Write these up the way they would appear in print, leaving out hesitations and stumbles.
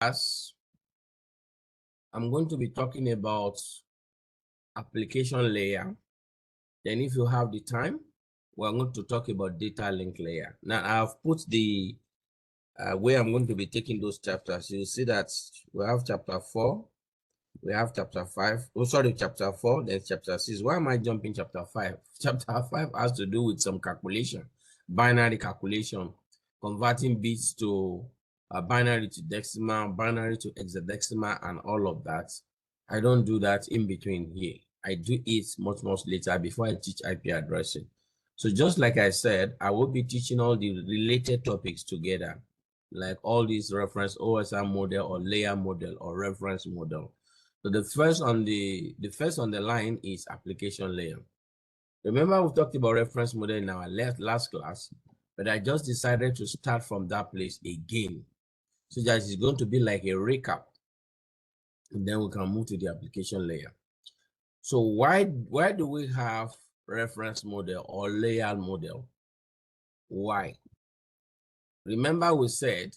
As I'm going to be talking about application layer. Then if you have the time, we're going to talk about data link layer. Now I've put the where I'm going to be taking those chapters. You'll see that we have chapter 4, we have chapter 5. Oh, sorry, chapter 4, then chapter 6. Why am I jumping chapter 5? Chapter 5 has to do with some calculation, binary calculation, converting bits to binary to decimal, binary to hexadecimal, and all of that. I don't do that in between here. I do it much later before I teach IP addressing. So just like I said, I will be teaching all the related topics together, like all these reference OSI model or layer model or reference model. So the first on the line is application layer. Remember we talked about reference model in our last class, but I just decided to start from that place again. So that is going to be like a recap. And then we can move to the application layer. So why do we have reference model or layer model? Why? Remember we said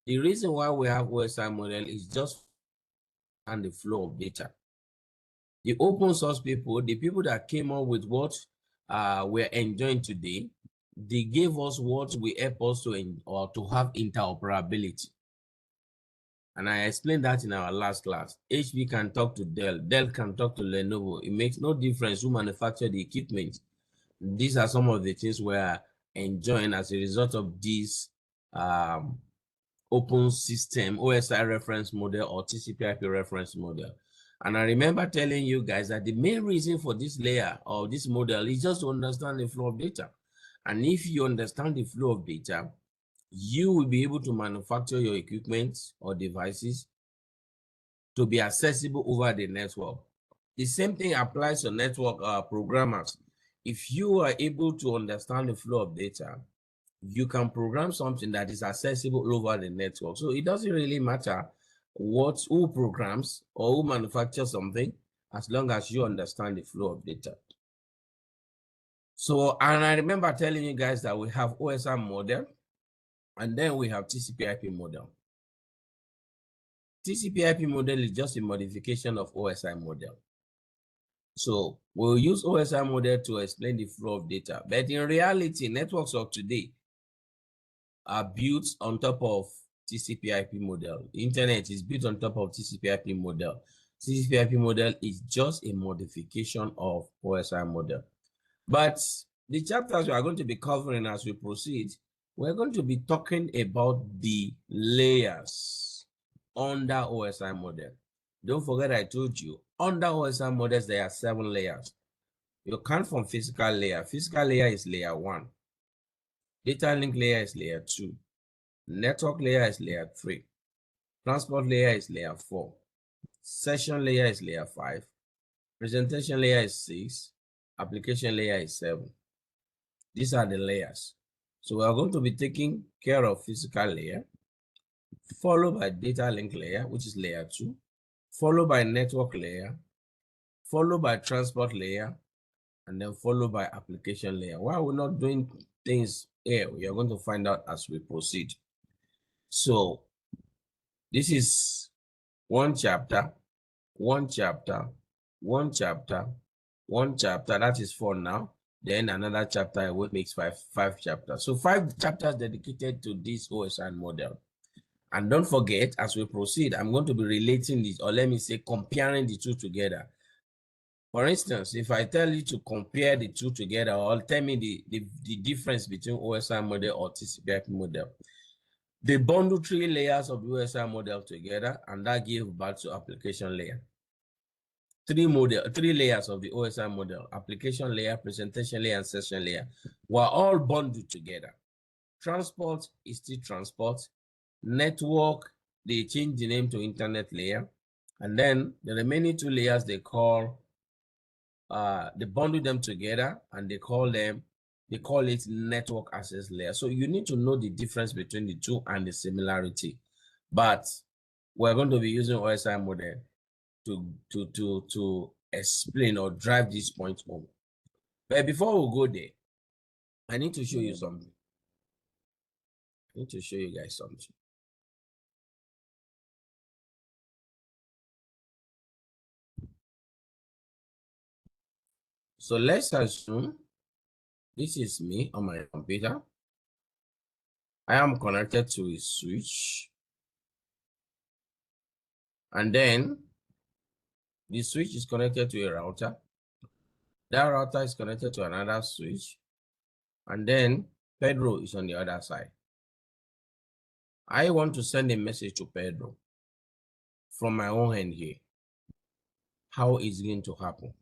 the reason why we have OSI model is just and the flow of data. The open source people, the people that came up with what we're enjoying today, they gave us what will help us to have interoperability. And I explained that in our last class. HP can talk to Dell. Dell can talk to Lenovo. It makes no difference who manufacture the equipment. These are some of the things we're enjoying as a result of this open system, OSI reference model or TCP/IP reference model. And I remember telling you guys that the main reason for this layer or this model is just to understand the flow of data. And if you understand the flow of data, you will be able to manufacture your equipment or devices to be accessible over the network. The same thing applies to network programmers. If you are able to understand the flow of data, you can program something that is accessible over the network. So it doesn't really matter who programs or who manufactures something, as long as you understand the flow of data. So, and I remember telling you guys that we have OSI model, and then we have TCP/IP model. TCP/IP model is just a modification of OSI model. So we'll use OSI model to explain the flow of data. But in reality, networks of today are built on top of TCP/IP model. The internet is built on top of TCP/IP model. TCP/IP model is just a modification of OSI model. But the chapters we are going to be covering as we proceed, we're going to be talking about the layers under OSI model. Don't forget I told you, under OSI models, there are 7 layers. You count from physical layer. Physical layer is layer 1. Data link layer is layer 2. Network layer is layer 3. Transport layer is layer 4. Session layer is layer 5. Presentation layer is 6. Application layer is 7. These are the layers. So we are going to be taking care of physical layer, followed by data link layer, which is layer 2, followed by network layer, followed by transport layer, and then followed by application layer. Why are we not doing things here? We are going to find out as we proceed. So this is one chapter, one chapter, one chapter, one chapter. That is 4 now. Then another chapter, which makes five chapters. So 5 chapters dedicated to this OSI model. And don't forget, as we proceed, I'm going to be relating this, or let me say, comparing the two together. For instance, if I tell you to compare the two together, or tell me the difference between OSI model or TCP/IP model, they bundle 3 layers of the OSI model together, and that gives birth to application layer. 3 layers of the OSI model, application layer, presentation layer, and session layer, were all bundled together. Transport is still transport. Network, they change the name to internet layer. And then the remaining 2 layers, they call, they bundle them together, and they call it network access layer. So you need to know the difference between the two and the similarity. But we're going to be using OSI model to explain or drive this point home. But before we go there, I need to show you something. I need to show you guys something. So let's assume this is me on my computer. I am connected to a switch. And then the switch is connected to a router. That router is connected to another switch. And then Pedro is on the other side. I want to send a message to Pedro from my own end here. How is it going to happen?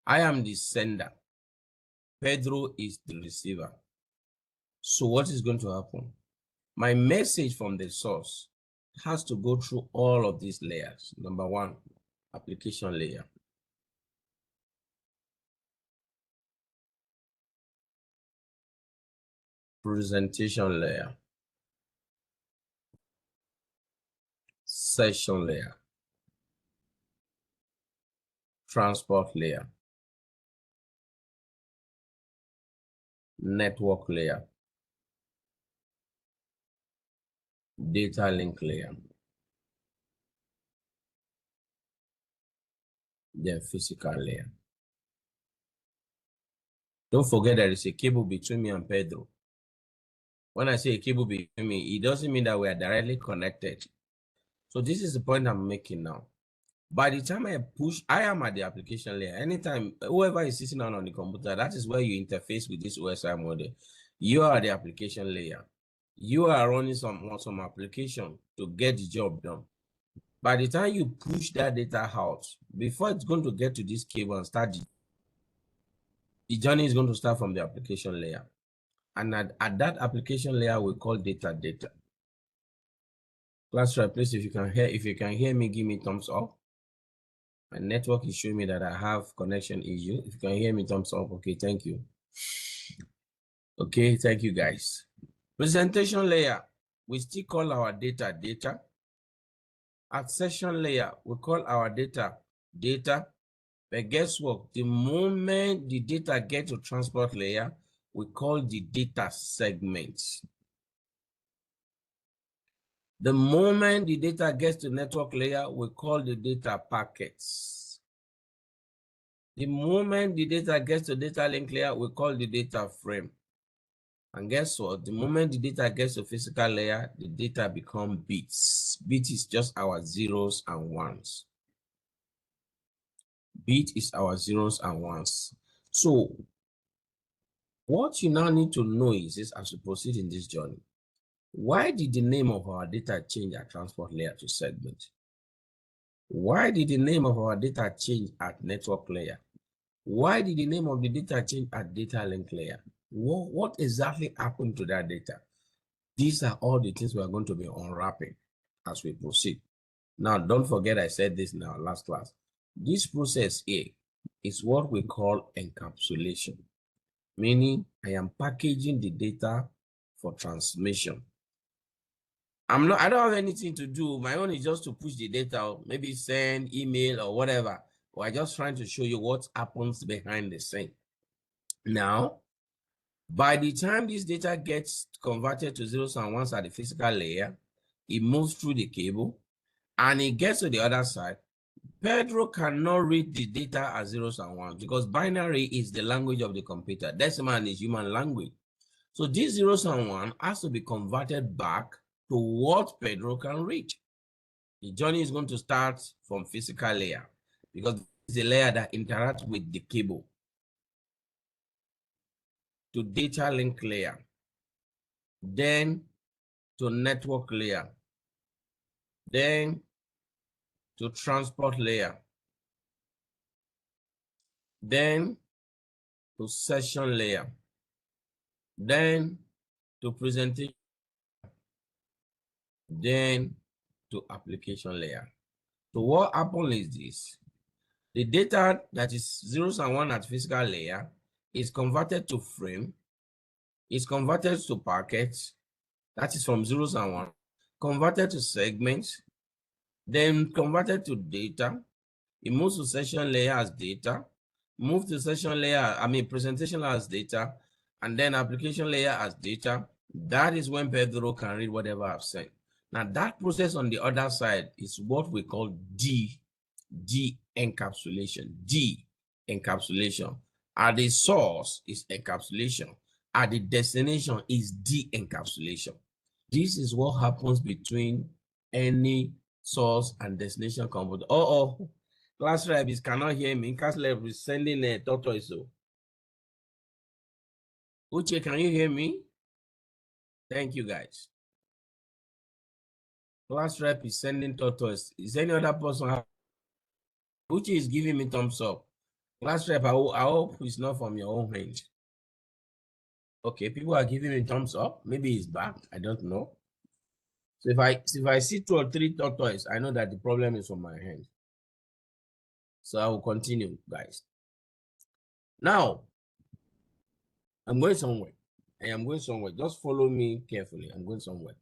I am the sender. Pedro is the receiver. So what is going to happen? My message from the source has to go through all of these layers. Number one, application layer. Presentation layer. Session layer. Transport layer. Network layer. Data link layer. Then physical layer. Don't forget there is a cable between me and Pedro. When I say a cable between me, it doesn't mean that we are directly connected. So this is the point I'm making now. By the time I push, I am at the application layer. Anytime, whoever is sitting on the computer, that is where you interface with this OSI model. You are the application layer. You are running some application to get the job done. By the time you push that data out, before it's going to get to this cable and start, the journey is going to start from the application layer. And at that application layer, we call data. Class rep, please, if you can hear me, give me thumbs up. My network is showing me that I have connection issue. If you can hear me, thumbs up. Okay, thank you. Okay, thank you guys. Presentation layer, we still call our data. At session layer, we call our data. But guess what? The moment the data gets to transport layer, we call the data segments. The moment the data gets to network layer, we call the data packets. The moment the data gets to data link layer, we call the data frame. And guess what? The moment the data gets to physical layer, the data become bits. Bit is just our zeros and ones. Bit is our zeros and ones. So what you now need to know is this as we proceed in this journey. Why did the name of our data change at transport layer to segment? Why did the name of our data change at network layer? Why did the name of the data change at data link layer? What exactly happened to that data? These are all the things we are going to be unwrapping as we proceed. Now, don't forget I said this in our last class. This process here is what we call encapsulation, meaning I am packaging the data for transmission. I don't have anything to do. My own is just to push the data out, maybe send email or whatever. Or I'm just trying to show you what happens behind the scene. Now, by the time this data gets converted to zeros and ones at the physical layer, it moves through the cable and it gets to the other side. Pedro cannot read the data as zeros and ones because binary is the language of the computer. Decimal is human language. So these zeros and ones has to be converted back to what Pedro can read. The journey is going to start from physical layer because it's the layer that interacts with the cable, to data link layer, then to network layer, then to transport layer, then to session layer, then to presentation, then to application layer. So what happens is this. The data that is zeros and ones at physical layer is converted to frame, is converted to packets, that is from zeros and ones, converted to segments, then converted to data. It moves to session layer as data, move to session layer, presentation layer as data, and then application layer as data. That is when Pedro can read whatever I've sent. Now that process on the other side is what we call encapsulation. encapsulation. At the source is encapsulation. At the destination is de-encapsulation. This is what happens between any source and destination computer. Class rep is cannot hear me. Class rep is sending a tortoise. Uche, can you hear me? Thank you, guys. Class rep is sending tortoise. Is any other person? Uche is giving me thumbs up. Class rep, I hope it's not from your own range. Okay, people are giving me thumbs up. Maybe it's back. I don't know. So if I see 2 or 3 tortoise, I know that the problem is from my hand. So I will continue, guys. Now, I'm going somewhere. I am going somewhere. Just follow me carefully. I'm going somewhere.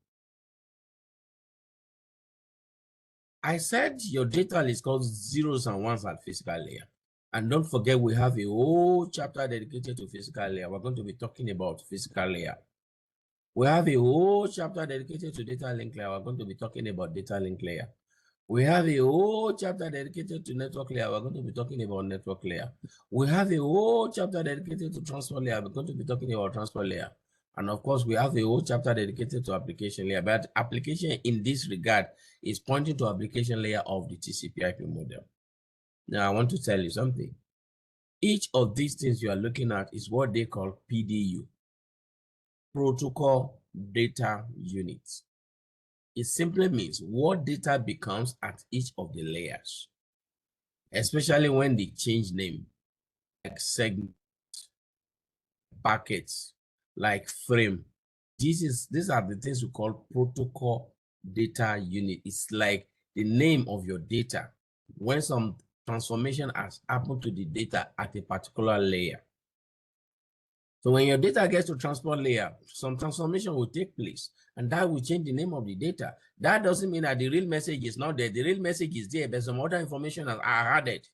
I said your data is called zeros and ones at physical layer. And don't forget, we have a whole chapter dedicated to physical layer. We're going to be talking about physical layer. We have a whole chapter dedicated to data link layer. We're going to be talking about data link layer. We have a whole chapter dedicated to network layer. We're going to be talking about network layer. We have a whole chapter dedicated to transport layer. We're going to be talking about transport layer. And of course, we have a whole chapter dedicated to application layer. But application in this regard is pointing to application layer of the TCP/IP model. Now, I want to tell you something. Each of these things you are looking at is what they call PDU, Protocol Data Units. It simply means what data becomes at each of the layers, especially when they change name, like segment, packets, like frame. These are the things we call protocol data unit. It's like the name of your data when some transformation has happened to the data at a particular layer. So when your data gets to transport layer, some transformation will take place, and that will change the name of the data. That doesn't mean that the real message is not there. The real message is there, but some other information are added.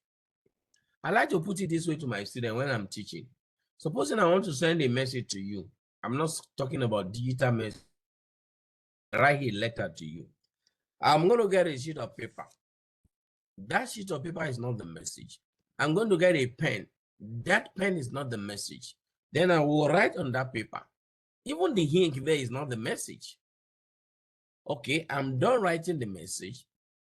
I like to put it this way to my student when I'm teaching. Supposing I want to send a message to you, I'm not talking about digital message. Write a letter to you. I'm going to get a sheet of paper. That sheet of paper is not the message. I'm going to get a pen. That pen is not the message. Then I will write on that paper. Even the ink there is not the message. Okay, I'm done writing the message.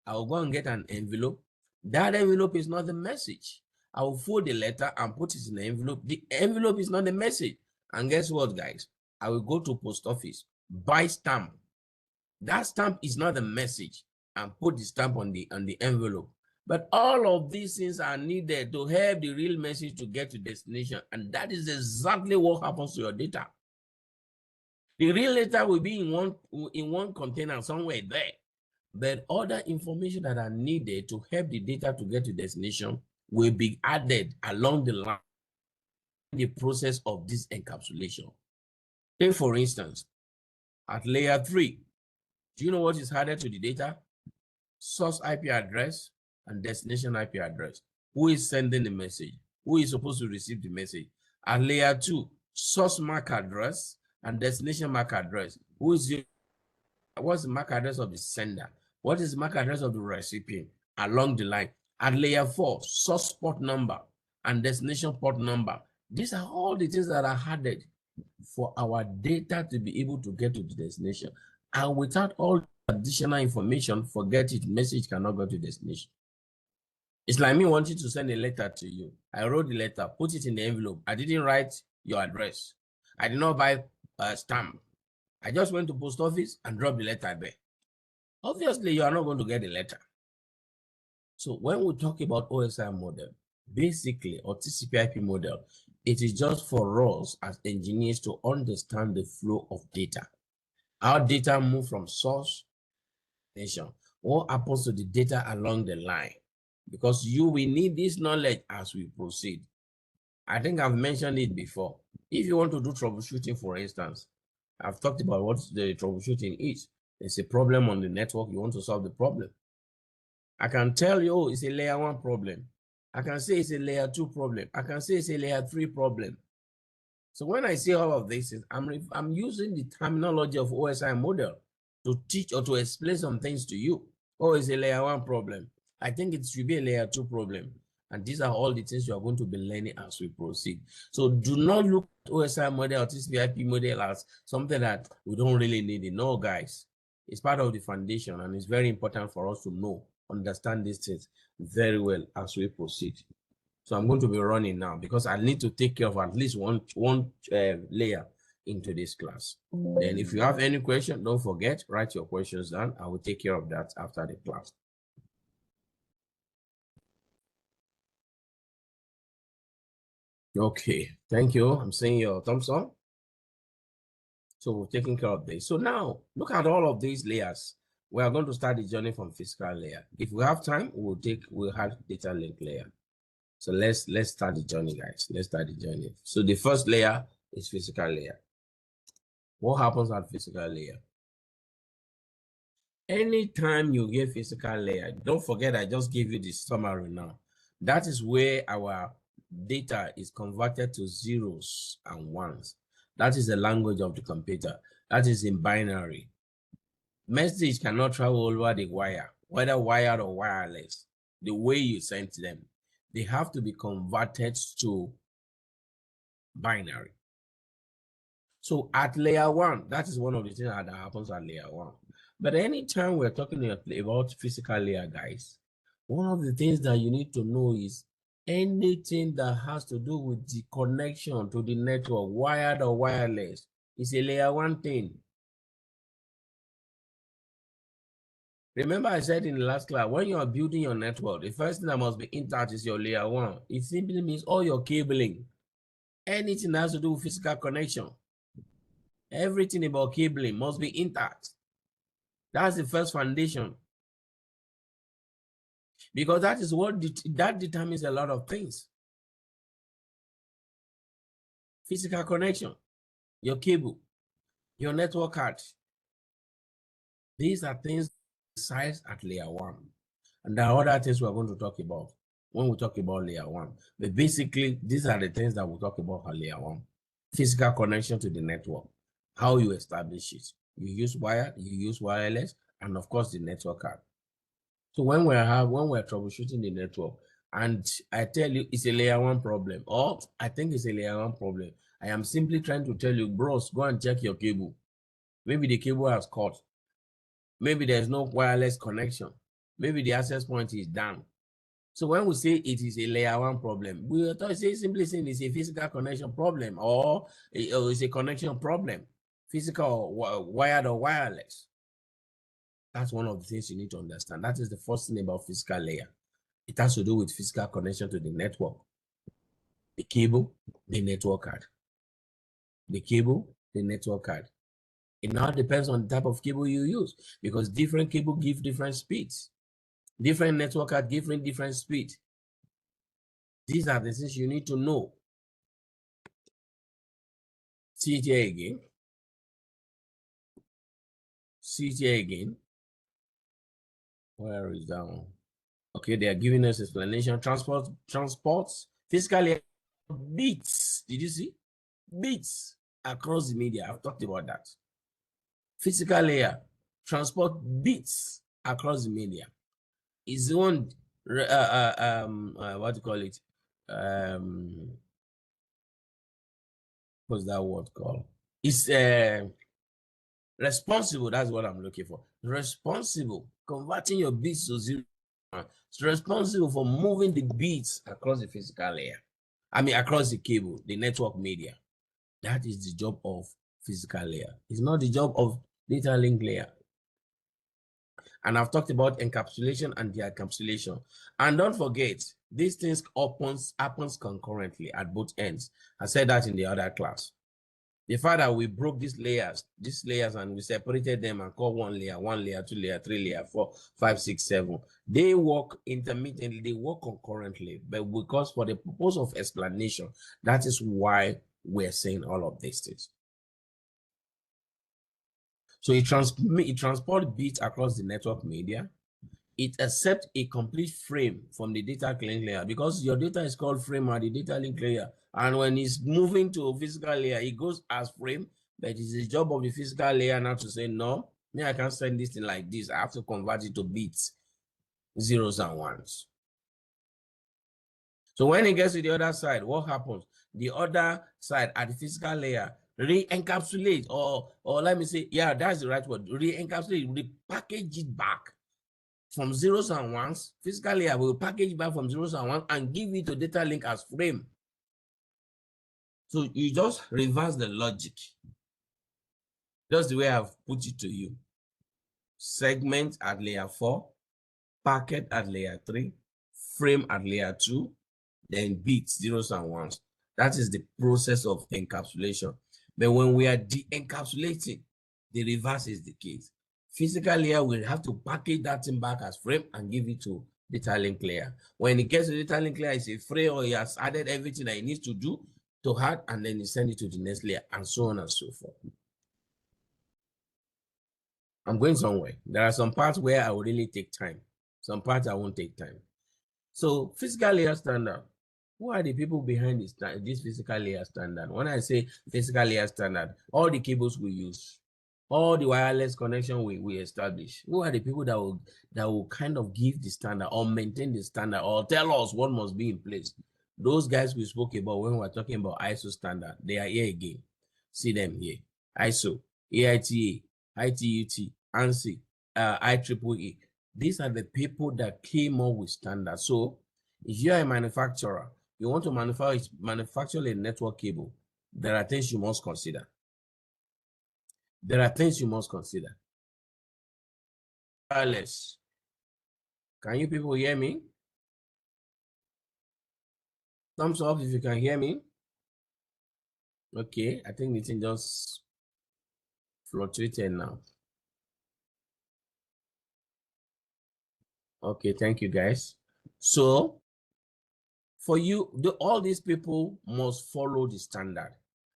I will go and get an envelope. That envelope is not the message. I will fold the letter and put it in the envelope. The envelope is not the message. And guess what, guys? I will go to post office, buy stamp. That stamp is not the message, and put the stamp on the envelope. But all of these things are needed to help the real message to get to destination. And that is exactly what happens to your data. The real data will be in one container somewhere there. But other information that are needed to help the data to get to destination will be added along the line in the process of this encapsulation. Take, for instance, at layer 3, do you know what is added to the data? Source IP address and destination IP address. Who is sending the message? Who is supposed to receive the message? At layer 2, source MAC address and destination MAC address. What's the MAC address of the sender? What is the MAC address of the recipient along the line? At layer 4, source port number and destination port number. These are all the things that are added for our data to be able to get to the destination. And without all additional information, forget it, message cannot go to destination. It's like me wanting to send a letter to you. I wrote the letter, put it in the envelope. I didn't write your address. I did not buy a stamp. I just went to post office and dropped the letter there. Obviously, you are not going to get the letter. So when we talk about OSI model, basically, or TCP/IP model, it is just for us as engineers to understand the flow of data. How data move from source to destination. What happens to the data along the line? Because you will need this knowledge as we proceed. I think I've mentioned it before. If you want to do troubleshooting, for instance, I've talked about what the troubleshooting is. There's a problem on the network, you want to solve the problem. I can tell you, oh, it's a layer 1 problem. I can say it's a layer 2 problem. I can say it's a layer 3 problem. So when I say all of this, I'm using the terminology of OSI model to teach or to explain some things to you. Oh, it's a layer 1 problem. I think it should be a layer 2 problem. And these are all the things you are going to be learning as we proceed. So do not look at OSI model or TCP/IP model as something that we don't really need it. No, guys. It's part of the foundation, and it's very important for us to know, understand these things very well as we proceed. So I'm going to be running now because I need to take care of at least one layer into this class. Then if you have any question, don't forget, write your questions down. I will take care of that after the class. Okay, thank you. I'm seeing your thumbs up. So we're taking care of this. So now look at all of these layers. We are going to start the journey from physical layer. If we have time, we'll have data link layer. So let's start the journey, guys. Let's start the journey. So the first layer is physical layer. What happens at physical layer? Anytime you get physical layer, don't forget I just gave you the summary now. That is where our data is converted to zeros and ones. That is the language of the computer. That is in binary. Message cannot travel over the wire, whether wired or wireless. The way you send them, they have to be converted to binary. So at layer one, that is one of the things that happens at layer one. But anytime we're talking about physical layer, guys, one of the things that you need to know is anything that has to do with the connection to the network, wired or wireless, is a layer one thing. Remember I said in the last class, when you are building your network, the first thing that must be intact is your layer one. It simply means all your cabling, anything that has to do with physical connection, everything about cabling must be intact. That's the first foundation. Because that is what that determines a lot of things. Physical connection, your cable, your network card. These are things size at layer one. And there are other things we're going to talk about when we talk about layer one. But basically, these are the things that we'll talk about at layer one. Physical connection to the network, how you establish it. You use wire, you use wireless, and of course the network card. So when we're troubleshooting the network, and I tell you it's a layer one problem, or I think it's a layer one problem, I am simply trying to tell you, bros, go and check your cable. Maybe the cable has cut. Maybe there's no wireless connection. Maybe the access point is down. So when we say it is a layer one problem, we are simply saying it's a physical connection problem, or it's a connection problem, physical, wired or wireless. That's one of the things you need to understand. That is the first thing about physical layer. It has to do with physical connection to the network, the cable, the network card. The cable, the network card. It now depends on the type of cable you use, because different cable give different speeds. Different network card give different speed. These are the things you need to know. See it here again. See it here again. Where is that one? Okay, they are giving us explanation. Transports, physically bits. Did you see? Bits across the media. I've talked about that. Physical layer, transport bits across the media. Is one what do you call it? What's that word called? It's responsible. That's what I'm looking for. Responsible, converting your bits to zero. It's responsible for moving the bits across the physical layer. I mean, across the cable, the network media. That is the job of physical layer. It's not the job of data link layer. And I've talked about encapsulation and decapsulation. And don't forget, these things happens concurrently at both ends. I said that in the other class. The fact that we broke these layers, and we separated them and called one layer, 2 layer, 3 layer, 4, 5, 6, 7. They work intermittently, they work concurrently, but because for the purpose of explanation, that is why we're saying all of these things. So it transports bits across the network media. It accepts a complete frame from the data link layer, because your data is called frame at the data link layer. And when it's moving to a physical layer, it goes as frame, but it's the job of the physical layer now to say, no, I can't send this thing like this. I have to convert it to bits, zeros and ones. So when it gets to the other side, what happens? The other side at the physical layer re-encapsulate, or let me say, yeah, that's the right word, re-encapsulate, repackage it back from zeros and ones. Physical layer will package back from zeros and ones and give it to data link as frame. So you just reverse the logic. Just the way I've put it to you. Segment at layer 4, packet at layer 3, frame at layer 2, then bits, zeros and ones. That is the process of encapsulation. But when we are de-encapsulating, the reverse is the case. Physical layer will have to package that thing back as frame and give it to data link layer. When it gets to data link layer, it's a frame, or he has added everything that he needs to do to add, and then he send it to the next layer, and so on and so forth. I'm going somewhere. There are some parts where I will really take time. Some parts I won't take time. So physical layer standard. Who are the people behind this physical layer standard? When I say physical layer standard, all the cables we use, all the wireless connection we establish. Who are the people that will kind of give the standard or maintain the standard or tell us what must be in place? Those guys we spoke about when we were talking about ISO standard, they are here again. See them here. ISO, AITA, ITUT, ANSI, IEEE. These are the people that came up with standards. So if you are a manufacturer, you want to manufacture a network cable, there are things you must consider. There are things you must consider. Wireless. Can you people hear me? Thumbs up if you can hear me. Okay, I think the thing just fluctuated now. Okay, thank you guys. So for you, all these people must follow the standard.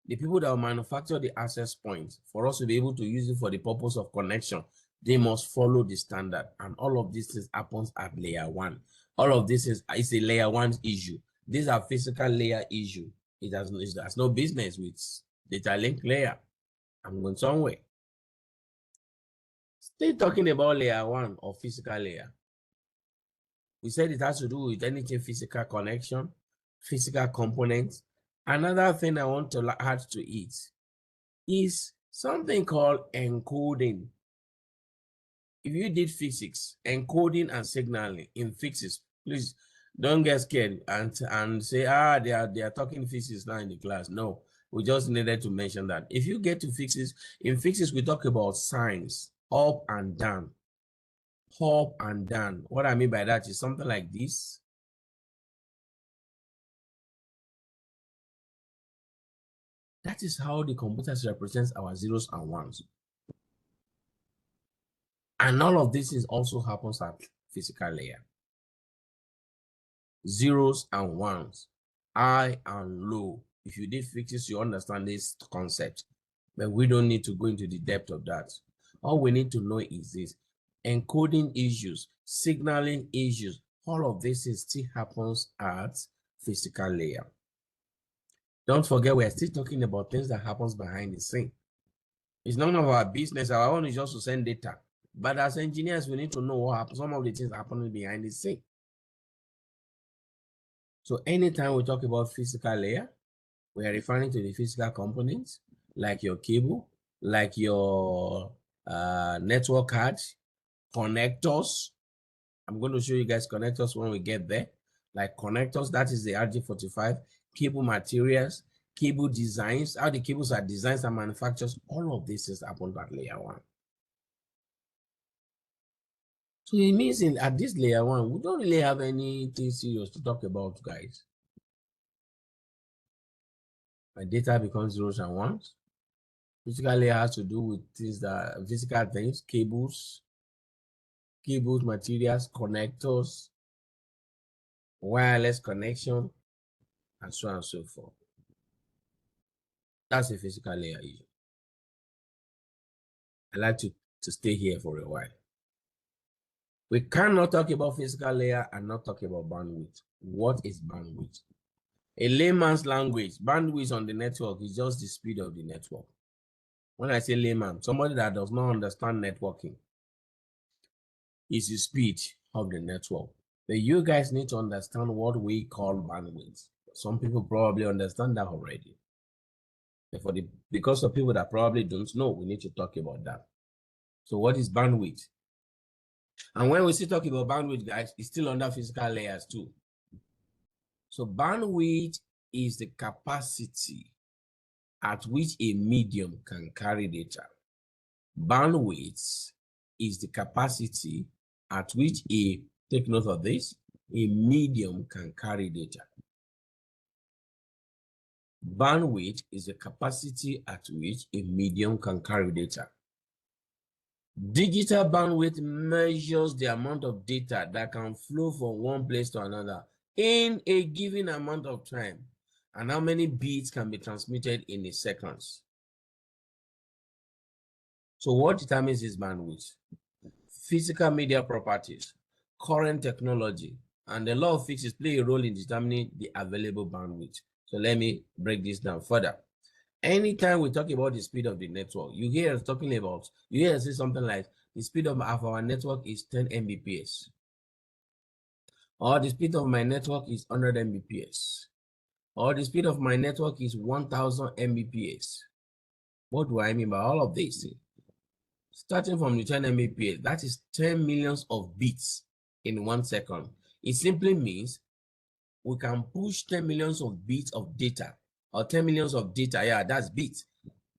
The people that will manufacture the access point for us to be able to use it for the purpose of connection, they must follow the standard. And all of this happens at layer 1. All of this is a layer 1 issue. These are physical layer issue. It has no business with data link layer. I'm going somewhere. Still talking about layer 1 or physical layer. We said it has to do with anything physical connection, physical components. Another thing I want to add to it is something called encoding. If you did physics, encoding and signaling in physics, please don't get scared and say, they are talking physics now in the class. No, we just needed to mention that. If you get to physics, in physics, we talk about signs, up and down. Up and down. What I mean by that is something like this. That is how the computers represents our zeros and ones. And all of this also happens at physical layer. Zeros and ones, high and low. If you did physics, you understand this concept, but we don't need to go into the depth of that. All we need to know is this: encoding issues, signaling issues, all of this still happens at physical layer. Don't forget, we're still talking about things that happens behind the scene. It's none of our business. Our own is just to send data. But as engineers, we need to know what happens, some of the things happening behind the scene. So anytime we talk about physical layer, we are referring to the physical components, like your cable, like your network cards, connectors. I'm going to show you guys connectors when we get there. Like connectors, that is the RJ45, cable materials, cable designs, how the cables are designed and manufactured. All of this is happened at layer 1. So it means at this layer 1, we don't really have anything serious to talk about, guys. My data becomes zeros and ones. Physical layer has to do with things that physical things, cables, materials, connectors, wireless connection, and so on and so forth. That's a physical layer issue. I like to stay here for a while. We cannot talk about physical layer and not talk about bandwidth. What is bandwidth? A layman's language, bandwidth on the network is just the speed of the network. When I say layman, somebody that does not understand networking, is the speed of the network. But you guys need to understand what we call bandwidth. Some people probably understand that already. But because of people that probably don't know, we need to talk about that. So what is bandwidth? And when we still talk about bandwidth, guys, it's still under physical layers too. So bandwidth is the capacity at which a medium can carry data. Bandwidth is the capacity at which take note of this, a medium can carry data. Bandwidth is the capacity at which a medium can carry data. Digital bandwidth measures the amount of data that can flow from one place to another in a given amount of time and how many bits can be transmitted in a second. So what determines this bandwidth? Physical media properties, current technology, and the law of physics play a role in determining the available bandwidth. So let me break this down further. Anytime we talk about the speed of the network, you hear us talking about, you hear us say something like the speed of our network is 10 Mbps. Or the speed of my network is 100 Mbps. Or the speed of my network is 1000 Mbps. What do I mean by all of this? Starting from the 10 Mbps, that is 10 millions of bits in 1 second. It simply means we can push 10 millions of bits of data, or 10 millions of data, yeah, that's bits,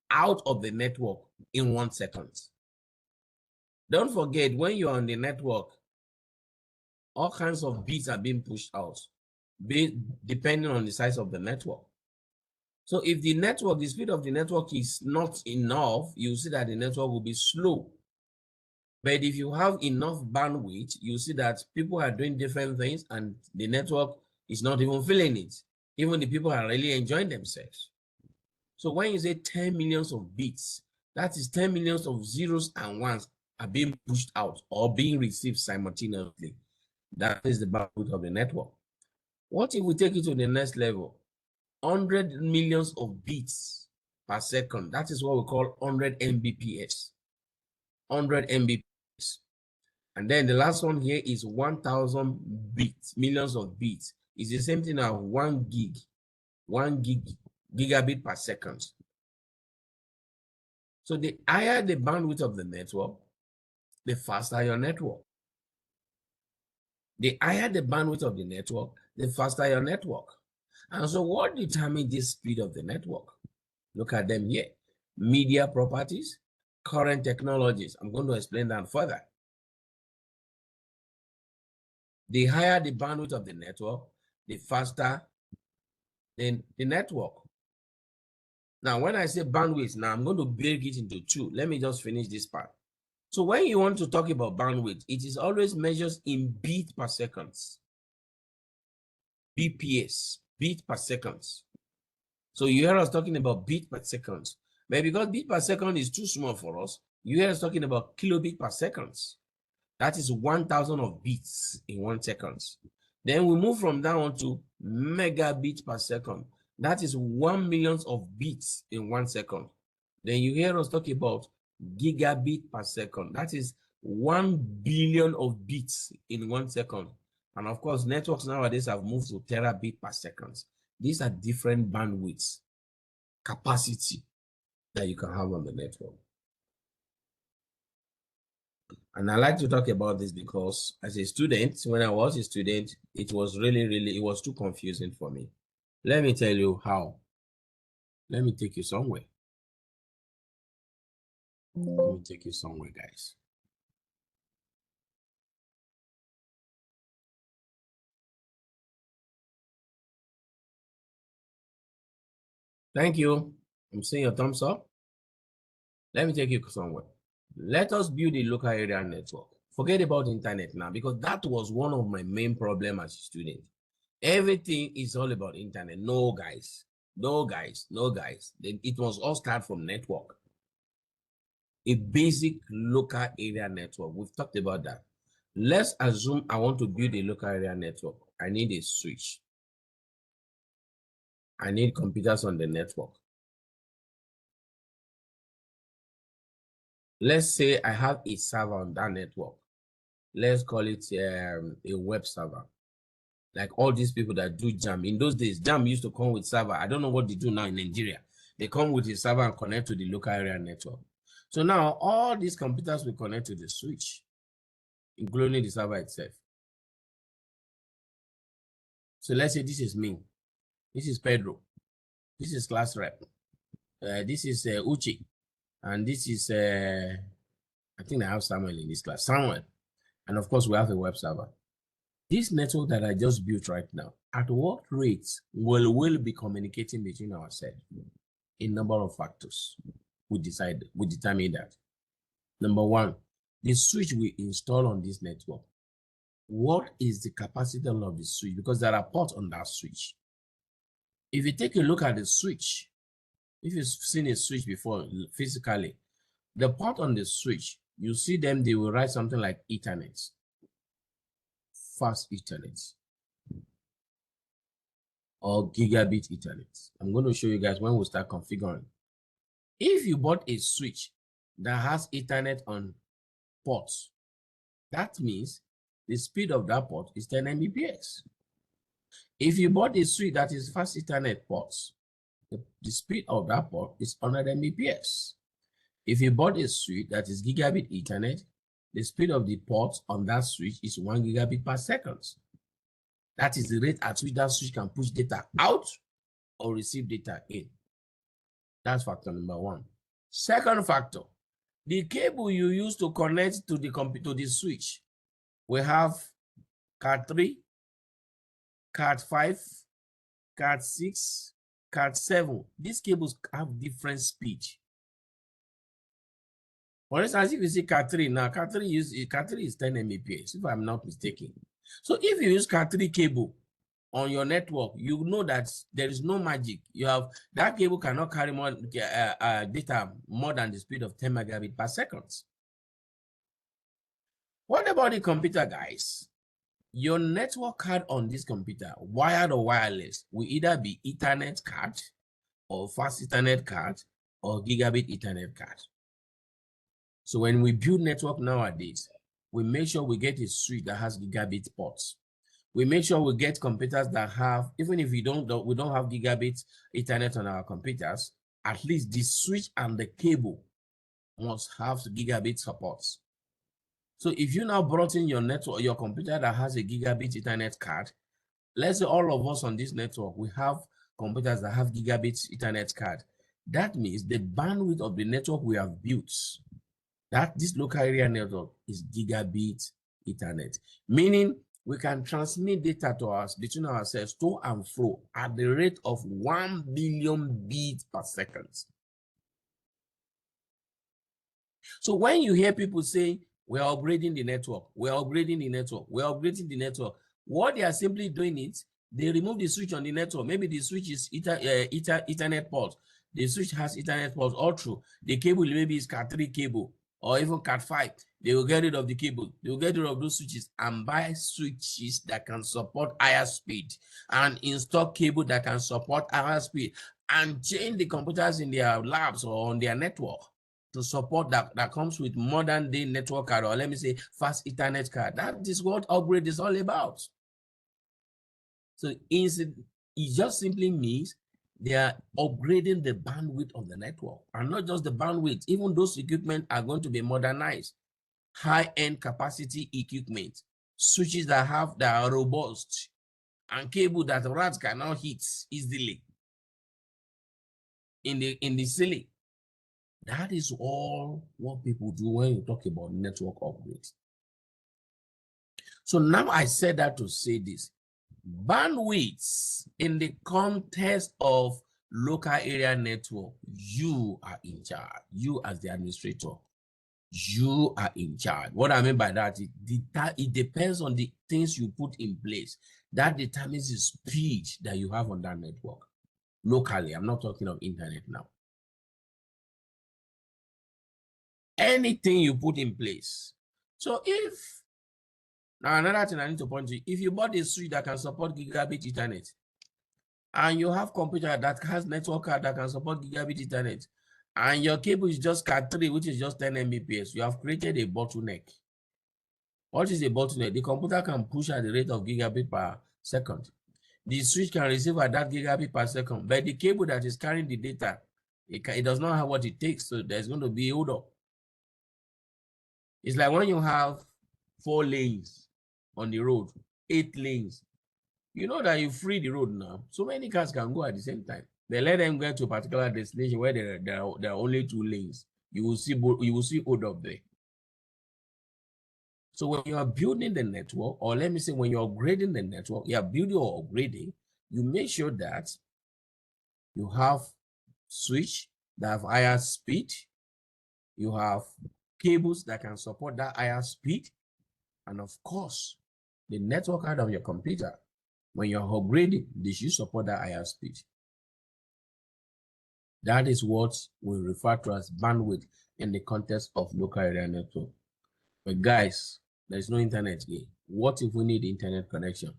out of the network in 1 second. Don't forget, when you're on the network, all kinds of bits are being pushed out, depending on the size of the network. So if the network, the speed of the network is not enough, you see that the network will be slow. But if you have enough bandwidth, you see that people are doing different things and the network is not even feeling it. Even the people are really enjoying themselves. So when you say 10 millions of bits, that is 10 millions of zeros and ones are being pushed out or being received simultaneously. That is the bandwidth of the network. What if we take it to the next level? 100 millions of bits per second. That is what we call 100 Mbps. 100 Mbps. And then the last one here is 1000 bits, millions of bits. It's the same thing as 1 gigabit per second. So the higher the bandwidth of the network, the faster your network. The higher the bandwidth of the network, the faster your network. And so what determines the speed of the network? Look at them here. Media properties, current technologies. I'm going to explain that further. The higher the bandwidth of the network, the faster the network. Now, when I say bandwidth, now I'm going to break it into two. Let me just finish this part. So when you want to talk about bandwidth, it is always measured in bit per second. BPS, bit per second. So you hear us talking about bit per second. But because bit per second is too small for us, you hear us talking about kilobit per second. That is 1000 of bits in 1 second. Then we move from that on to megabit per second. That is 1 million of bits in 1 second. Then you hear us talk about gigabit per second. That is 1 billion of bits in 1 second. And of course, networks nowadays have moved to terabit per second. These are different bandwidths, capacity that you can have on the network. And I like to talk about this because as a student, when I was a student, it was it was too confusing for me. Let me tell you how. Let me take you somewhere. Let me take you somewhere, guys. Thank you. I'm seeing your thumbs up. Let me take you somewhere. Let us build a local area network. Forget about internet now, because that was one of my main problems as a student. Everything is all about internet. No, guys. No, guys. No, guys. It was all start from network. A basic local area network. We've talked about that. Let's assume I want to build a local area network. I need a switch. I need computers on the network. Let's say I have a server on that network. let's call it a web server. Like all these people that do Jam. In those days, Jam used to come with server. I don't know what they do now in Nigeria. They come with a server and connect to the local area network. So now all these computers will connect to the switch, including the server itself. So let's say this is me. This is Pedro. This is class rep. This is Uche. And this is, I think I have Samuel in this class. Samuel. And of course, we have a web server. This network that I just built right now, at what rates will we be communicating between ourselves? A number of factors we determine that. Number one, the switch we install on this network. What is the capacity of the switch? Because there are ports on that switch. If you take a look at the switch, if you've seen a switch before physically, the port on the switch, you see them, they will write something like Ethernet, fast Ethernet, or gigabit Ethernet. I'm going to show you guys when we start configuring. If you bought a switch that has Ethernet on ports, that means the speed of that port is 10 Mbps. If you bought a switch that is fast Ethernet ports, the speed of that port is 100 Mbps. If you bought a switch that is gigabit Ethernet, the speed of the ports on that switch is 1 gigabit per second. That is the rate at which that switch can push data out or receive data in. That's factor number one. Second factor, the cable you use to connect to the switch. We have Cat 3, Cat 5, Cat 6, Cat 7. These cables have different speed. For instance, if you see Cat 3 now, Cat 3 is 10 Mbps, if I'm not mistaken. So if you use Cat 3 cable on your network, you know that there is no magic. You have that cable cannot carry more data more than the speed of 10 megabit per second. What about the computer, guys? Your network card on this computer, wired or wireless, will either be Ethernet card or fast Ethernet card or gigabit Ethernet card. So when we build network nowadays, we make sure we get a switch that has gigabit ports. We make sure we get computers that have, even if we don't have gigabit Ethernet on our computers, at least the switch and the cable must have gigabit supports. So if you now brought in your network, your computer that has a gigabit Ethernet card, let's say all of us on this network, we have computers that have gigabit Ethernet card. That means the bandwidth of the network we have built, that this local area network is gigabit Ethernet, meaning we can transmit data to us between ourselves to and fro at the rate of 1 billion bits per second. So when you hear people say, we're upgrading the network, we're upgrading the network, we're upgrading the network, what they are simply doing is they remove the switch on the network. Maybe the switch is Ethernet port. The switch has Ethernet ports all through. The cable maybe is Cat 3 cable or even Cat 5. They will get rid of the cable. They will get rid of those switches and buy switches that can support higher speed and install cable that can support higher speed and change the computers in their labs or on their network to support that comes with modern day network card, or let me say fast Ethernet card. That is what upgrade is all about. So it just simply means they are upgrading the bandwidth of the network, and not just the bandwidth, even those equipment are going to be modernized. High-end capacity equipment, switches that are robust, and cable that rats cannot hit easily in the ceiling. That is all what people do when you talk about network upgrades. So now I said that to say this. Bandwidths in the context of local area network, you are in charge. You as the administrator, you are in charge. What I mean by that is it depends on the things you put in place. That determines the speed that you have on that network. Locally, I'm not talking of internet now. Anything you put in place. So now another thing I need to point to, if you bought a switch that can support gigabit Ethernet, and you have computer that has network card that can support gigabit Ethernet, and your cable is just Cat 3, which is just 10 Mbps, you have created a bottleneck. What is a bottleneck? The computer can push at the rate of gigabit per second. The switch can receive at that gigabit per second, but the cable that is carrying the data, it does not have what it takes, so there's going to be a hold up. It's like when you have 4 lanes on the road, 8 lanes. You know that you free the road now. So many cars can go at the same time. They let them get to a particular destination where there are only 2 lanes. You will see hold up there. So when you are building the network, or let me say when you're upgrading the network, you are building or upgrading, you make sure that you have switch that have higher speed, you have cables that can support that higher speed, and of course, the network card of your computer, when you're upgrading, they should support that higher speed. That is what we refer to as bandwidth in the context of local area network. But guys, there's no internet here. What if we need internet connection?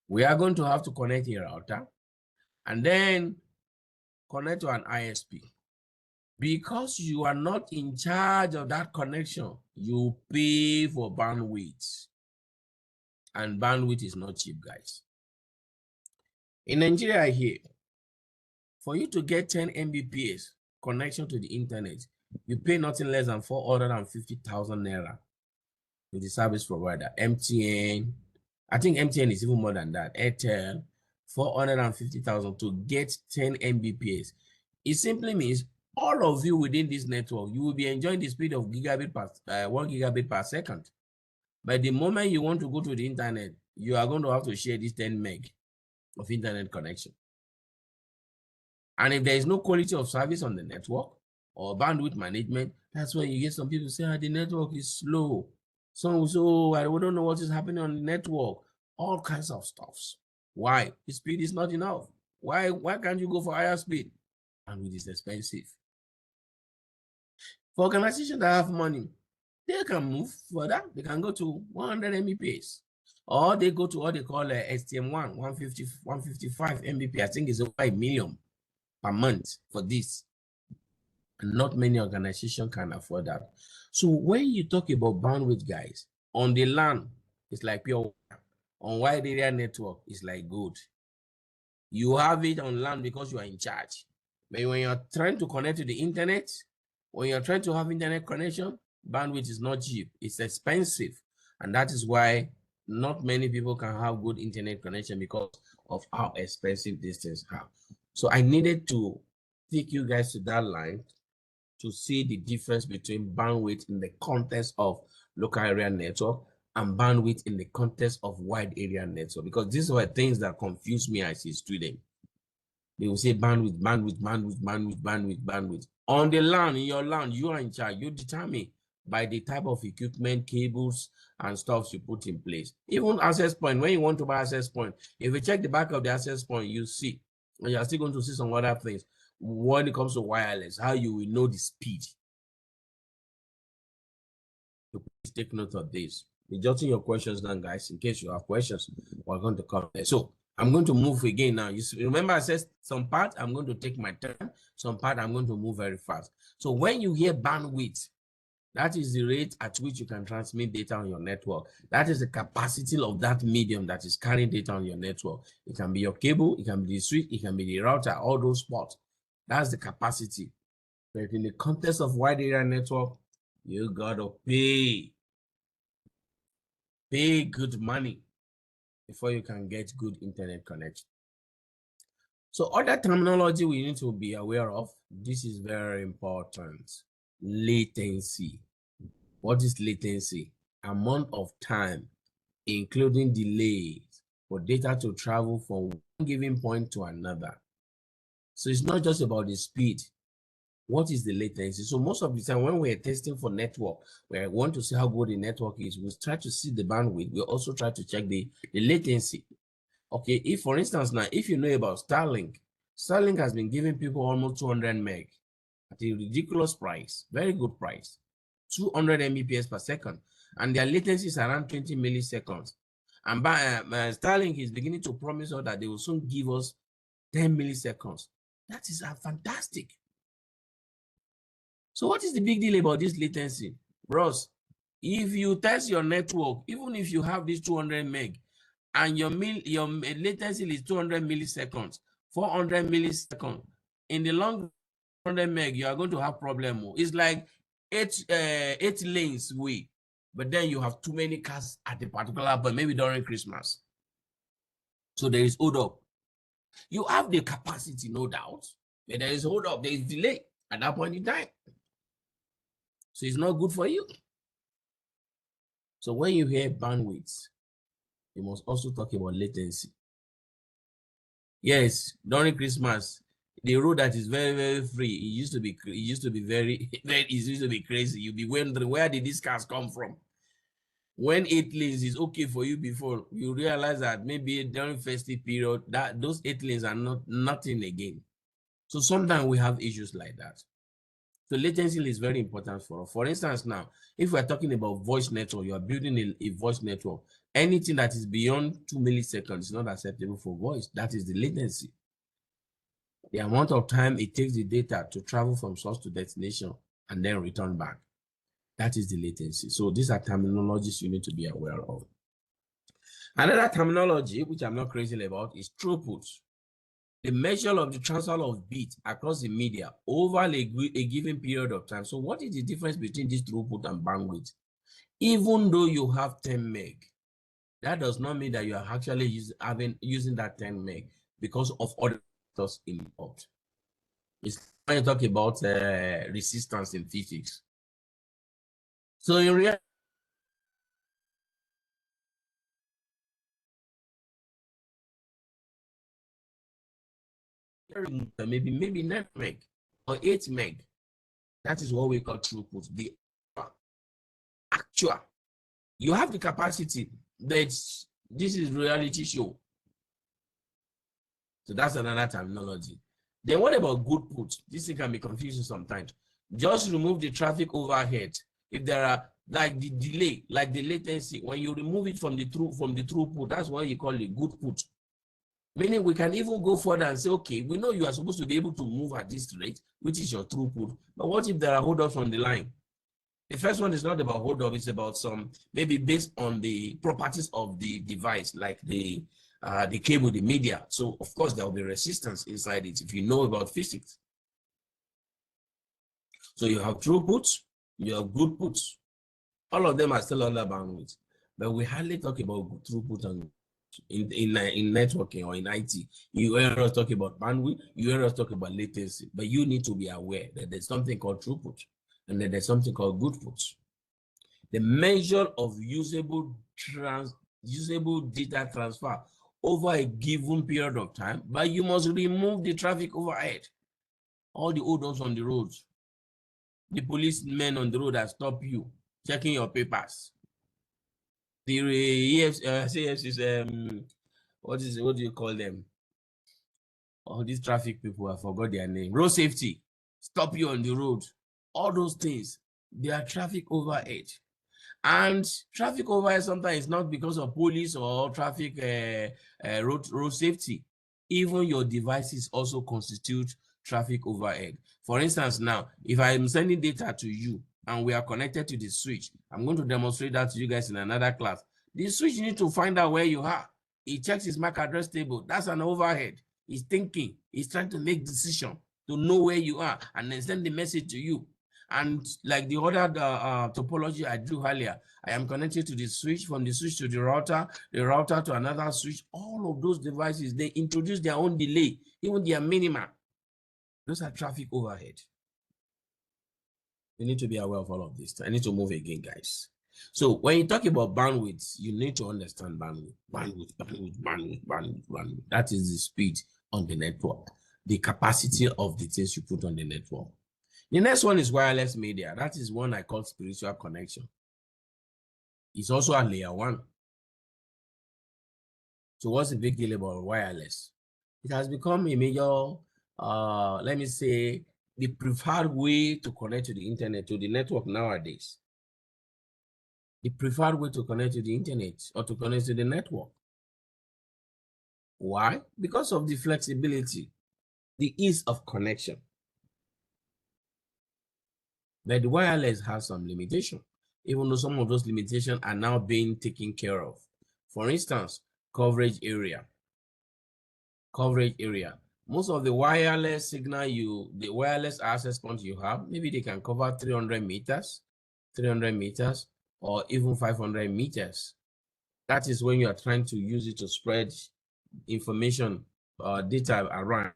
We are going to have to connect a router and then connect to an ISP. Because you are not in charge of that connection, you pay for bandwidth. And bandwidth is not cheap, guys. In Nigeria here, for you to get 10 Mbps connection to the internet, you pay nothing less than 450,000 naira to the service provider. MTN, I think MTN is even more than that. Airtel, 450,000 to get 10 Mbps. It simply means all of you within this network, you will be enjoying the speed of 1 gigabit per second. But the moment you want to go to the internet, you are going to have to share this 10 meg of internet connection. And if there is no quality of service on the network or bandwidth management, that's when you get some people say, the network is slow. So I don't know what is happening on the network. All kinds of stuffs. Why? The speed is not enough. Why can't you go for higher speed? Bandwidth is expensive. For organizations that have money, they can move further. They can go to 100 Mbps. Or they go to what they call STM1, 155 Mbps. I think it's over $1 million per month for this. And not many organizations can afford that. So when you talk about bandwidth, guys, on the LAN, it's like pure water. On wide area network, it's like gold. You have it on LAN because you are in charge. But when you're trying to connect to the internet, when you're trying to have internet connection, bandwidth is not cheap. It's expensive. And that is why not many people can have good internet connection because of how expensive these things are. So I needed to take you guys to that line to see the difference between bandwidth in the context of local area network and bandwidth in the context of wide area network, because these were things that confuse me as a student. They will say bandwidth, bandwidth, bandwidth, bandwidth, bandwidth, bandwidth. On the LAN, in your LAN, you are in charge. You determine by the type of equipment, cables, and stuff you put in place. Even access point, when you want to buy access point, if you check the back of the access point, you see, and you're still going to see some other things. When it comes to wireless, how you will know the speed. So please take note of this. Be jotting your questions down, guys, in case you have questions. We're going to come there. So I'm going to move again now. You remember I said some part I'm going to take my time, some part I'm going to move very fast. So when you hear bandwidth, that is the rate at which you can transmit data on your network. That is the capacity of that medium that is carrying data on your network. It can be your cable, it can be the switch, it can be the router, all those spots. That's the capacity. But in the context of wide area network, you gotta pay good money before you can get good internet connection. So other terminology we need to be aware of, this is very important. Latency. What is latency? Amount of time, including delays, for data to travel from one given point to another. So it's not just about the speed. What is the latency? So most of the time when we're testing for network, we want to see how good the network is, we try to see the bandwidth. We also try to check the latency. Okay, if for instance now, if you know about Starlink has been giving people almost 200 meg at a ridiculous price, very good price, 200 Mbps per second, and their latency is around 20 milliseconds. And Starlink is beginning to promise us that they will soon give us 10 milliseconds. That is fantastic. So what is the big deal about this latency? Bros, If you test your network, even if you have this 200 meg and your latency is 200 milliseconds, 400 milliseconds, in the long 100 meg, you are going to have problem. It's like eight lanes way, but then you have too many cars at a particular point, maybe during Christmas. So there is hold up. You have the capacity, no doubt, but there is hold up, there is delay at that point in time. So it's not good for you. So when you hear bandwidth, you must also talk about latency. Yes, during Christmas, the road that is very, very free, it used to be very, it used to be crazy. You'll be wondering, where did these cars come from? When 8 lanes is okay for you before, you realize that maybe during festive period, that those 8 lanes are nothing again. So sometimes we have issues like that. So latency is very important for us. For instance, now, if we're talking about voice network, you are building a voice network, anything that is beyond 2 milliseconds is not acceptable for voice. That is the latency. The amount of time it takes the data to travel from source to destination and then return back. That is the latency. So these are terminologies you need to be aware of. Another terminology, which I'm not crazy about, is throughput. The measure of the transfer of bits across the media over a given period of time. So what is the difference between this throughput and bandwidth? Even though you have 10 meg, that does not mean that you are actually using that 10 meg because of other factors involved. It's when you talk about resistance in physics. So in reality, maybe 9 meg or 8 meg. That is what we call throughput. The actual, you have the capacity, but this is reality show. So that's another terminology. Then what about good put? This thing can be confusing sometimes. Just remove the traffic overhead. If there are like the delay, like the latency, when you remove it from the throughput, that's what you call a good put. Meaning we can even go further and say, okay, we know you are supposed to be able to move at this rate, which is your throughput. But what if there are hold-ups on the line? The first one is not about hold-up, it's about some, maybe based on the properties of the device, like the cable, the media. So of course there will be resistance inside it if you know about physics. So you have throughput, you have good puts. All of them are still under bandwidth, but we hardly talk about throughput and in networking or in IT. You hear us talk about bandwidth, you hear us talk about latency, but you need to be aware that there's something called throughput and then there's something called good puts. The measure of usable data transfer over a given period of time, but you must remove the traffic overhead, all the hold-ups on the roads, the policemen on the road that stop you, checking your papers, the what do you call them? All these traffic people, I forgot their name. Road safety, stop you on the road. All those things, they are traffic overhead. And traffic overhead sometimes is not because of police or traffic road safety. Even your devices also constitute traffic overhead. For instance, now, if I'm sending data to you and we are connected to the switch, I'm going to demonstrate that to you guys in another class. The switch needs to find out where you are. He checks his MAC address table. That's an overhead. He's thinking. He's trying to make decision to know where you are and then send the message to you. And like the other topology I drew earlier, I am connected to the switch, from the switch to the router to another switch. All of those devices, they introduce their own delay, even their minima. Those are traffic overhead. You need to be aware of all of this. I need to move again, guys. So when you talk about bandwidth, you need to understand bandwidth. Bandwidth. That is the speed on the network, the capacity of the things you put on the network. The next one is wireless media. That is one I call spiritual connection. It's also a layer 1. So what's the big deal about wireless? It has become a major, let me say, the preferred way to connect to the internet, to the network nowadays. The preferred way to connect to the internet or to connect to the network. Why? Because of the flexibility, the ease of connection. But the wireless has some limitation. even though some of those limitations are now being taken care of. For instance, coverage area. Coverage area. Most of the wireless signal the wireless access point you have, maybe they can cover 300 meters, or even 500 meters. That is when you are trying to use it to spread information or data around.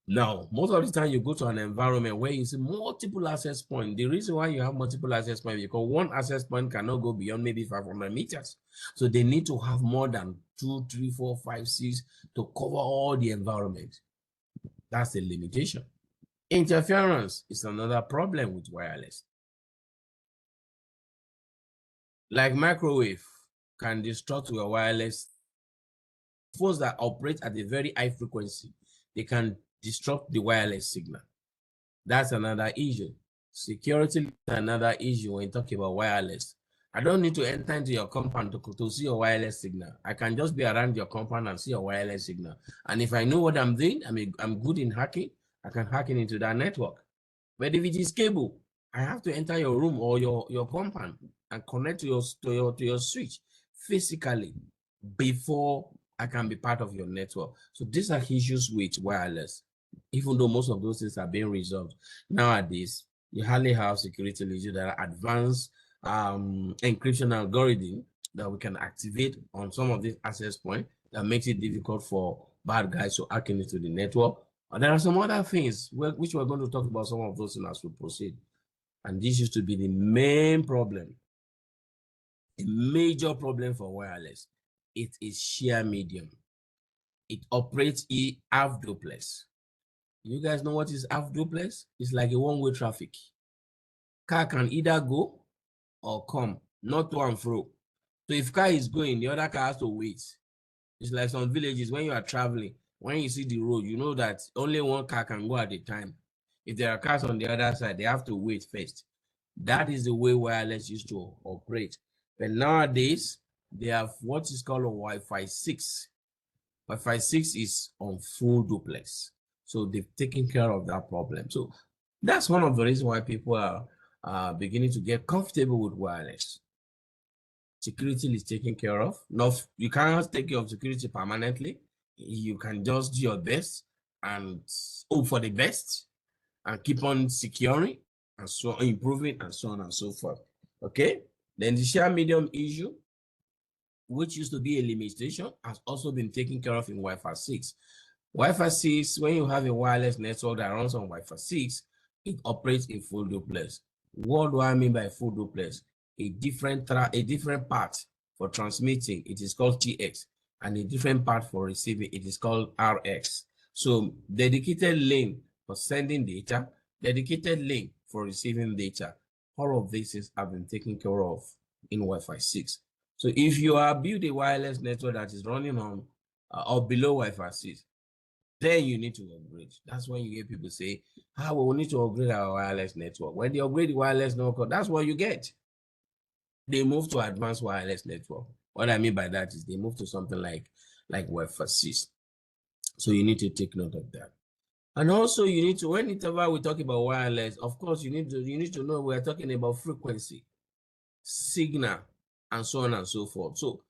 Now, most of the time you go to an environment where you see multiple access points. The reason why you have multiple access points is because one access point cannot go beyond maybe 500 meters. So they need to have more than 2, 3, 4, 5, 6 to cover all the environment. That's the limitation. Interference is another problem with wireless. Like microwave can distort your wireless. Phones that operate at a very high frequency, they can disrupt the wireless signal. That's another issue. Security is another issue when you talk about wireless. I don't need to enter into your compound to see your wireless signal. I can just be around your compound and see your wireless signal. And if I know what I'm doing, I'm good in hacking, I can hack into that network. But if it is cable, I have to enter your room or your compound and connect to your switch physically before I can be part of your network. So these are issues with wireless, even though most of those things are being resolved. Nowadays, you hardly have security issues that are advanced encryption algorithm that we can activate on some of these access points that makes it difficult for bad guys to hack into the network. And there are some other things which we're going to talk about some of those things as we proceed. And this used to be the main problem, a major problem for wireless. It is sheer medium. It operates half duplex. You guys know what is half duplex? It's like a one-way traffic. Car can either go or come, not to and fro. So if car is going, the other car has to wait. It's like some villages when you are traveling, when you see the road, you know that only one car can go at a time. If there are cars on the other side, they have to wait first. That is the way wireless used to operate. But nowadays, they have what is called a Wi-Fi 6. Wi-Fi 6 is on full duplex. So they've taken care of that problem. So that's one of the reasons why people are beginning to get comfortable with wireless. Security is taken care of. Now, you cannot take care of security permanently. You can just do your best and hope for the best and keep on securing and so on, improving and so on and so forth. Okay. Then the sheer medium issue, which used to be a limitation, has also been taken care of in Wi-Fi 6. Wi-Fi 6, when you have a wireless network that runs on Wi-Fi 6, it operates in full duplex. What do I mean by full duplex? A different part for transmitting, it is called TX, and a different part for receiving, it is called RX. So dedicated lane for sending data, dedicated lane for receiving data. All of this have been taken care of in Wi-Fi 6. So if you are building a wireless network that is running on or below Wi-Fi 6, then you need to upgrade. That's when you hear people say, well, we need to upgrade our wireless network. When they upgrade the wireless network, that's what you get. They move to advanced wireless network. What I mean by that is they move to something like Wi-Fi 6. So you need to take note of that. And also you need to, whenever we talk about wireless, of course, you need to know we're talking about frequency, signal, and so on and so forth. So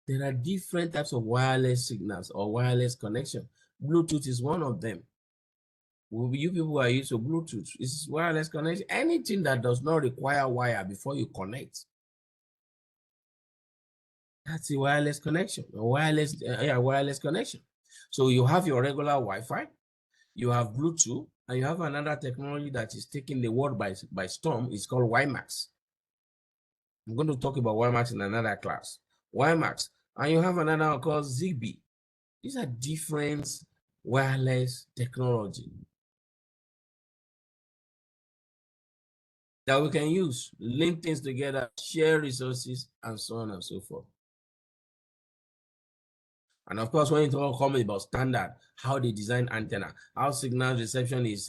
there are different types of wireless signals or wireless connection. Bluetooth is one of them. You people are used to Bluetooth. It's wireless connection. Anything that does not require wire before you connect, that's a wireless connection. A wireless connection. So you have your regular Wi-Fi, you have Bluetooth, and you have another technology that is taking the world by storm. It's called WiMAX. I'm going to talk about WiMAX in another class. WiMAX, and you have another one called Zigbee. These are different wireless technology that we can use, link things together, share resources, and so on and so forth. And of course, when it all comes about standard, how they design antenna, how signal reception is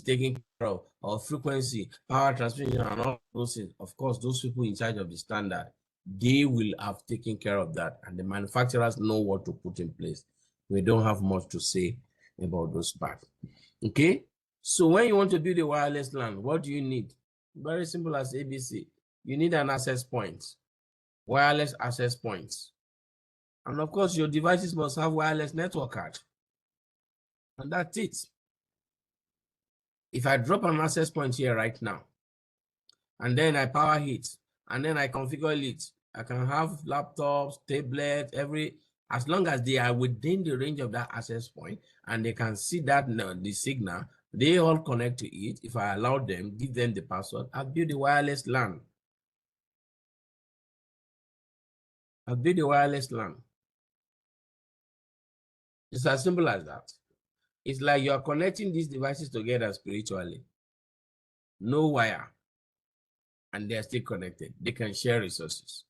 taken care of, or frequency, power transmission, and all those things, of course, those people in charge of the standard, they will have taken care of that, and the manufacturers know what to put in place. We don't have much to say about those parts. Okay, so when you want to build a wireless LAN, what do you need? Very simple as ABC. you need an access point, wireless access points. And of course, your devices must have wireless network card. And that's it. If I drop an access point here right now, and then I power it, and then I configure it, I can have laptops, tablets, as long as they are within the range of that access point and they can see that the signal, they all connect to it. If I allow them, give them the password, I'll build a wireless LAN. I'll build a wireless LAN. It's as simple as that. It's like you are connecting these devices together spiritually. No wire. And they're still connected. They can share resources.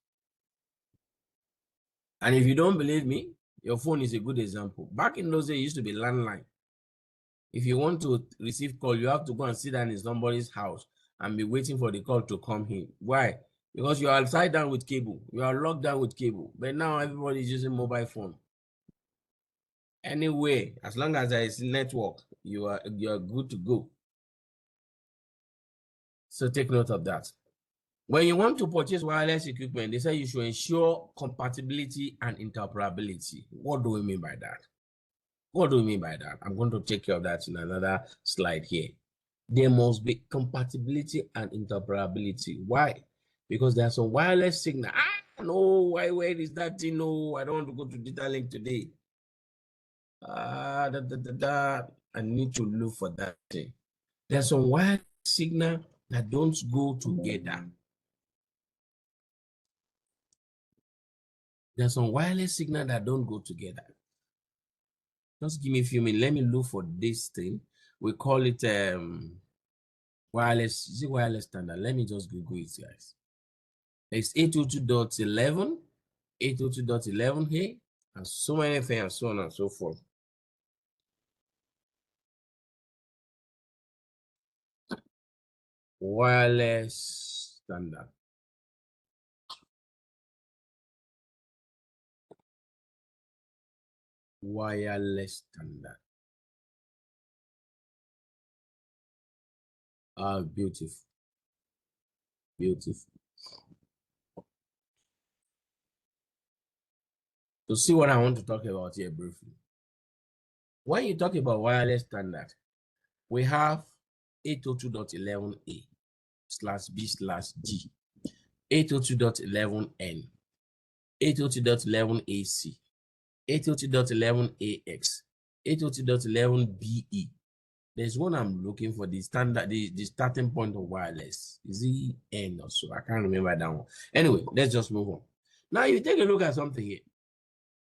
And if you don't believe me, your phone is a good example. Back in those days, it used to be landline. If you want to receive call, you have to go and sit down in somebody's house and be waiting for the call to come in. Why? Because you are tied down with cable. You are locked down with cable. But now everybody is using mobile phone. Anyway, as long as there is network, you are good to go. So take note of that. When you want to purchase wireless equipment, they say you should ensure compatibility and interoperability. What do we mean by that? What do we mean by that? I'm going to take care of that in another slide here. There must be compatibility and interoperability. Why? Because there's some wireless signal. No, where is that thing? No, I don't want to go to data link today. I need to look for that thing. There's some wireless signal that don't go together. There's some wireless signal that don't go together. Just give me a few minutes. Let me look for this thing. We call it wireless. Is it wireless standard? Let me just Google it, guys. It's 802.11, 802.11 here, and so many things, and so on and so forth. Wireless standard. Wireless standard. Ah, beautiful. Beautiful. To see what I want to talk about here briefly. When you talk about wireless standard, we have 802.11a/b/g, 802.11n, 802.11ac, 802.11ax, 802.11be. There's one I'm looking for, the standard, the starting point of wireless. Is it N or so? I can't remember that one. Anyway, let's just move on. Now you take a look at something here.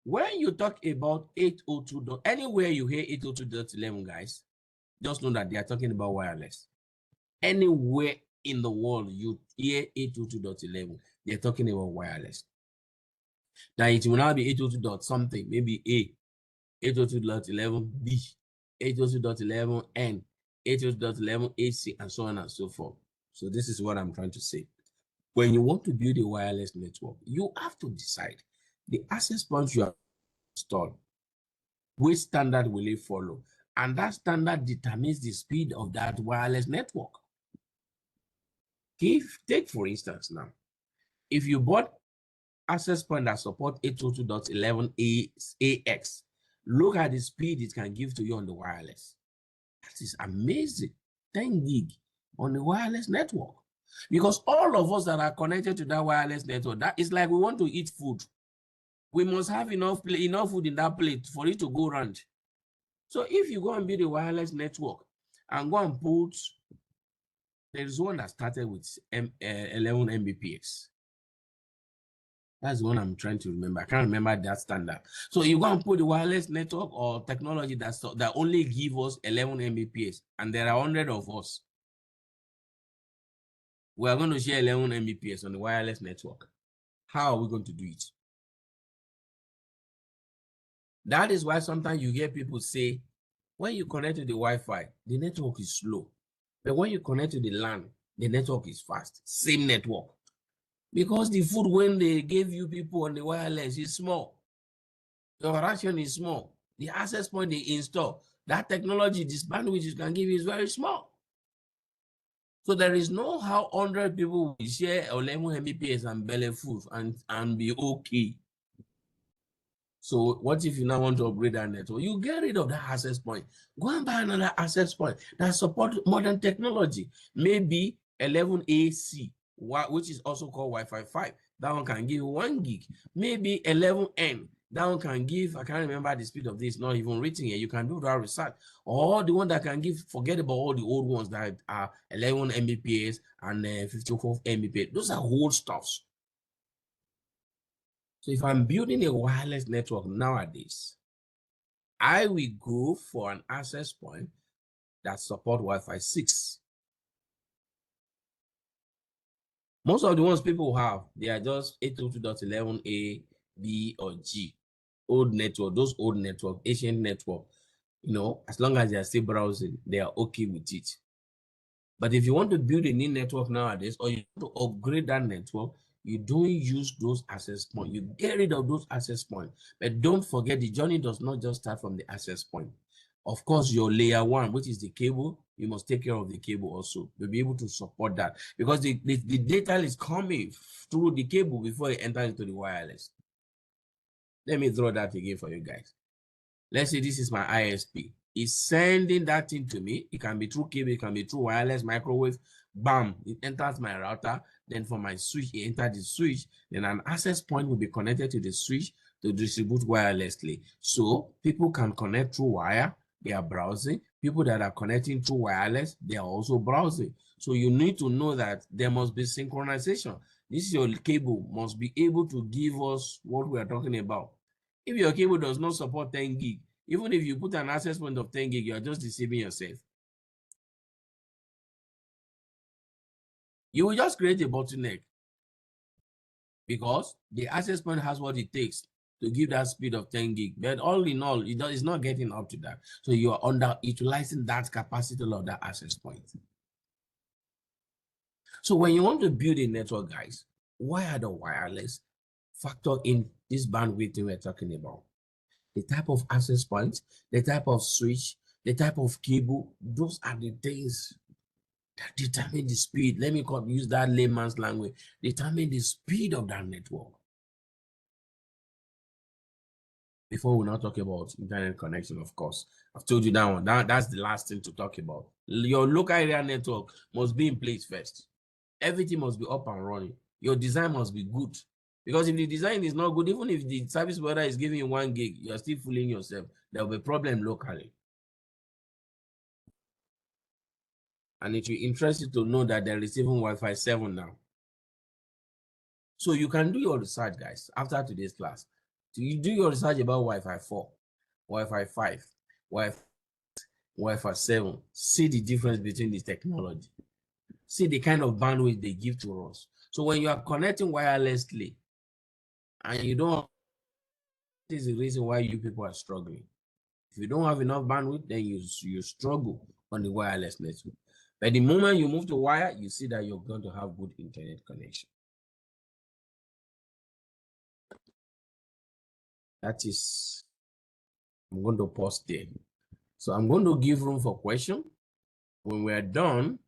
When you talk about 802. Anywhere you hear 802.11, guys, just know that they are talking about wireless. Anywhere in the world you hear 802.11, they're talking about wireless. Now it will now be 802. something, maybe A, 802.11b, 802.11n, 802.11ac, and so on and so forth. So this is what I'm trying to say. When you want to build a wireless network, you have to decide the access points you have installed. Which standard will it follow? And that standard determines the speed of that wireless network. Take for instance now, if you bought access point that support 802.11ax, look at the speed it can give to you on the wireless. That is amazing. 10 gig on the wireless network. Because all of us that are connected to that wireless network, that is like we want to eat food. We must have enough food in that plate for it to go around. So if you go and build a wireless network and go and put, there's one that started with 11 Mbps. That's the one I'm trying to remember. I can't remember that standard. So you go and put the wireless network or technology that only give us 11 Mbps, and there are 100 of us. We are going to share 11 Mbps on the wireless network. How are we going to do it? That is why sometimes you hear people say, when you connect to the Wi-Fi, the network is slow. But when you connect to the LAN, the network is fast. Same network. Because the food when they gave you people on the wireless is small. The ration is small. The access point they install, that technology, this bandwidth you can give is very small. So there is no how 100 people will share 11 Mbps and belly full and be okay. So what if you now want to upgrade that network? You get rid of that access point. Go and buy another access point that support modern technology. Maybe 11AC, which is also called Wi-Fi 5. That one can give 1 gig. Maybe 11N. That one can give, I can't remember the speed of this, not even written here. You can do that research. Or the one that can give, forget about all the old ones that are 11 Mbps and 54 Mbps. Those are old stuffs. So if I'm building a wireless network nowadays, I will go for an access point that support Wi-Fi 6. Most of the ones people have, they are just 802.11a, B, or G. Old network, those old network, ancient network, you know, as long as they are still browsing, they are okay with it. But if you want to build a new network nowadays, or you want to upgrade that network, you don't use those access points. You get rid of those access points. But don't forget, the journey does not just start from the access point. Of course, your layer 1, which is the cable, you must take care of the cable also. You'll be able to support that because the data is coming through the cable before it enters into the wireless. Let me draw that again for you guys. Let's say this is my ISP. It's sending that thing to me. It can be through cable, it can be through wireless, microwave. Bam, it enters my router. Then for my switch, it enters the switch. Then an access point will be connected to the switch to distribute wirelessly. So people can connect through wire, they are browsing. People that are connecting through wireless, they are also browsing. So you need to know that there must be synchronization. This is your cable must be able to give us what we are talking about. If your cable does not support 10 gig, even if you put an access point of 10 gig, you are just deceiving yourself. You will just create a bottleneck because the access point has what it takes to give that speed of 10 gig. But all in all, it's not getting up to that. So you are underutilizing that capacity of that access point. So when you want to build a network, guys, wire the wireless, factor in this bandwidth we're talking about. The type of access point, the type of switch, the type of cable, those are the things that determine the speed. Let me use that layman's language. Determine the speed of that network. Before we not talk about internet connection, of course. I've told you that one. That's the last thing to talk about. Your local area network must be in place first. Everything must be up and running. Your design must be good. Because if the design is not good, even if the service provider is giving you 1 gig, you're still fooling yourself. There will be a problem locally. And it will interest you to know that they're receiving Wi-Fi 7 now. So you can do your research, guys, after today's class. So you do your research about Wi-Fi 4, Wi-Fi 5, Wi-Fi 7. See the difference between the technology. See the kind of bandwidth they give to us. So when you are connecting wirelessly and you don't, this is the reason why you people are struggling. If you don't have enough bandwidth, then you struggle on the wireless network. But the moment you move to wire, you see that you're going to have good internet connection. That is, I'm going to pause there. So I'm going to give room for question. When we're done,